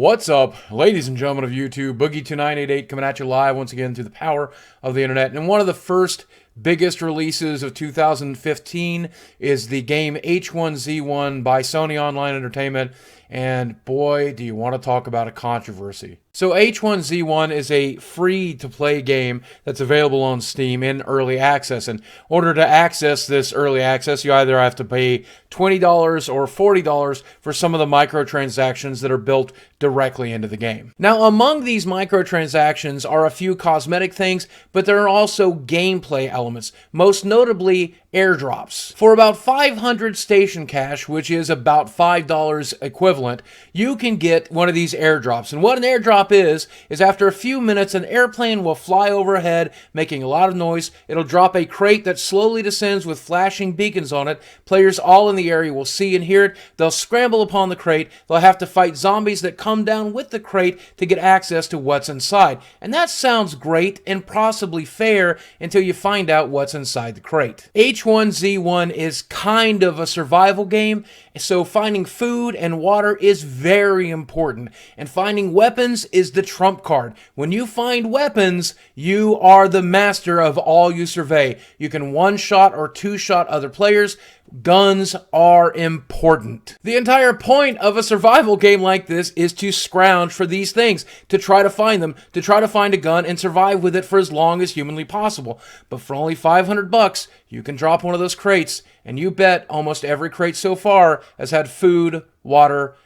What's up, ladies and gentlemen of YouTube? Boogie2988 coming at you live once again through the power of the internet. And one of the first biggest releases of 2015 is the game H1z1 by Sony Online Entertainment. And boy, do you want to talk about a controversy. So H1z1 is a free-to-play game that's available on Steam in early access. And in order to access this early access, you either have to pay $20 or $40 for some of the microtransactions that are built directly into the game. Now, among these microtransactions are a few cosmetic things, but there are also gameplay elements, most notably airdrops. For about 500 station cash, which is about $5 equivalent, you can get one of these airdrops. And what an airdrop is after a few minutes, an airplane will fly overhead, making a lot of noise. It'll drop a crate that slowly descends with flashing beacons on it. Players all in the area will see and hear it. They'll scramble upon the crate. They'll have to fight zombies that come down with the crate to get access to what's inside. And that sounds great and possibly fair until you find out what's inside the crate. H1z1 is kind of a survival game, so finding food and water is very important. And finding weapons is the trump card. When you find weapons, you are the master of all you survey. You can one-shot or two-shot other players. Guns are important. The entire point of a survival game like this is to scrounge for these things, to try to find them, to try to find a gun and survive with it for as long as humanly possible. But for only $500, you can drop one of those crates, and you bet almost every crate so far has had food, water,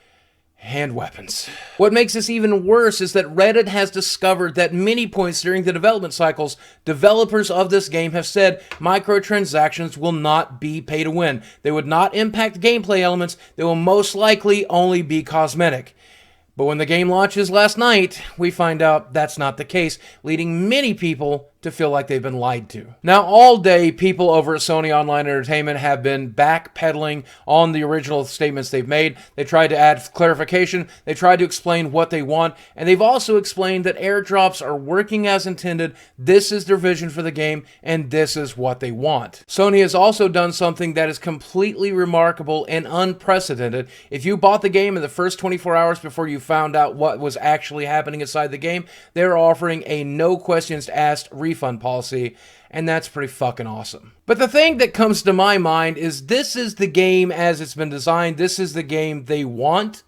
and weapons. What makes this even worse is that Reddit has discovered that many points during the development cycles, developers of this game have said microtransactions will not be pay to win. They would not impact gameplay elements. They will most likely only be cosmetic. But when the game launches last night, we find out that's not the case, leading many people to feel like they've been lied to. Now, all day, people over at Sony Online Entertainment have been backpedaling on the original statements they've made. They tried to add clarification, they tried to explain what they want, and they've also explained that airdrops are working as intended. This is their vision for the game, and this is what they want. Sony has also done something that is completely remarkable and unprecedented. If you bought the game in the first 24 hours before you found out what was actually happening inside the game, they're offering a no questions asked refund policy, and that's pretty fucking awesome. But the thing that comes to my mind is this is the game as it's been designed, this is the game they want,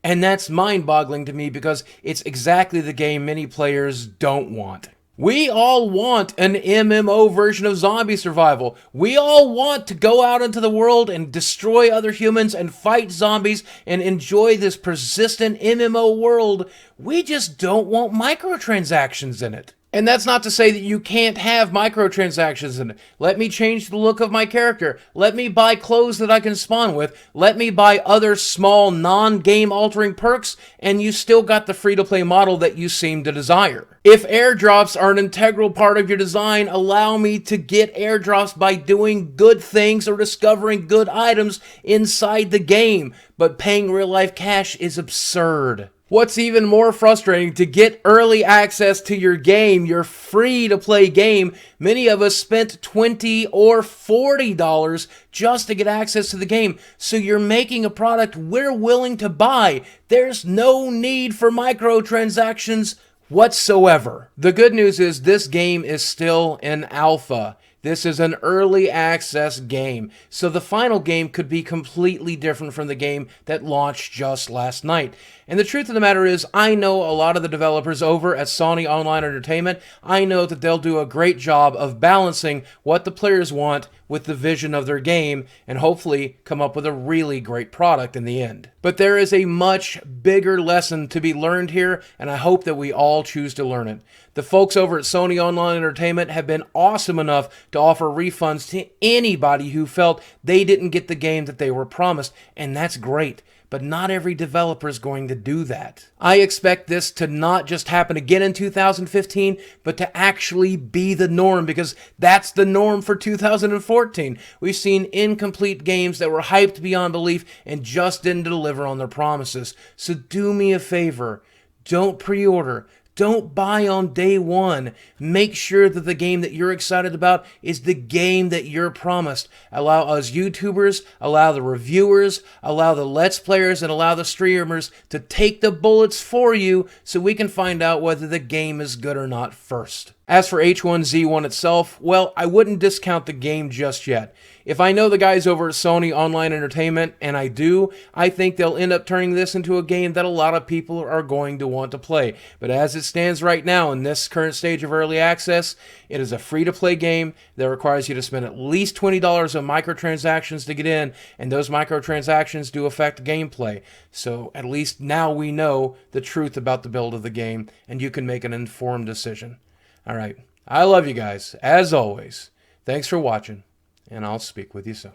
and that's mind-boggling to me because it's exactly the game many players don't want. We all want an MMO version of zombie survival. We all want to go out into the world and destroy other humans and fight zombies and enjoy this persistent MMO world. We just don't want microtransactions in it. And that's not to say that you can't have microtransactions in it. Let me change the look of my character. Let me buy clothes that I can spawn with. Let me buy other small non-game altering perks, and you still got the free-to-play model that you seem to desire. If airdrops are an integral part of your design, allow me to get airdrops by doing good things or discovering good items inside the game. But paying real-life cash is absurd. What's even more frustrating, to get early access to your game, your free-to-play game, many of us spent $20 or $40 just to get access to the game. So you're making a product we're willing to buy. There's no need for microtransactions whatsoever. The good news is this game is still in alpha. This is an early access game, so the final game could be completely different from the game that launched just last night. And the truth of the matter is, I know a lot of the developers over at Sony Online Entertainment. I know that they'll do a great job of balancing what the players want with the vision of their game and hopefully come up with a really great product in the end. But there is a much bigger lesson to be learned here, and I hope that we all choose to learn it. The folks over at Sony Online Entertainment have been awesome enough to offer refunds to anybody who felt they didn't get the game that they were promised, and that's great. But not every developer is going to do that. I expect this to not just happen again in 2015, but to actually be the norm, because that's the norm for 2014. We've seen incomplete games that were hyped beyond belief and just didn't deliver on their promises. So do me a favor. Don't pre-order. Don't buy on day one. Make sure that the game that you're excited about is the game that you're promised. Allow us YouTubers, allow the reviewers, allow the Let's Players, and allow the streamers to take the bullets for you so we can find out whether the game is good or not first. As for H1Z1 itself, well, I wouldn't discount the game just yet. If I know the guys over at Sony Online Entertainment, and I do, I think they'll end up turning this into a game that a lot of people are going to want to play. But as it stands right now in this current stage of early access, it is a free-to-play game that requires you to spend at least $20 on microtransactions to get in, and those microtransactions do affect gameplay. So at least now we know the truth about the build of the game, and you can make an informed decision. All right. I love you guys, as always. Thanks for watching, and I'll speak with you soon.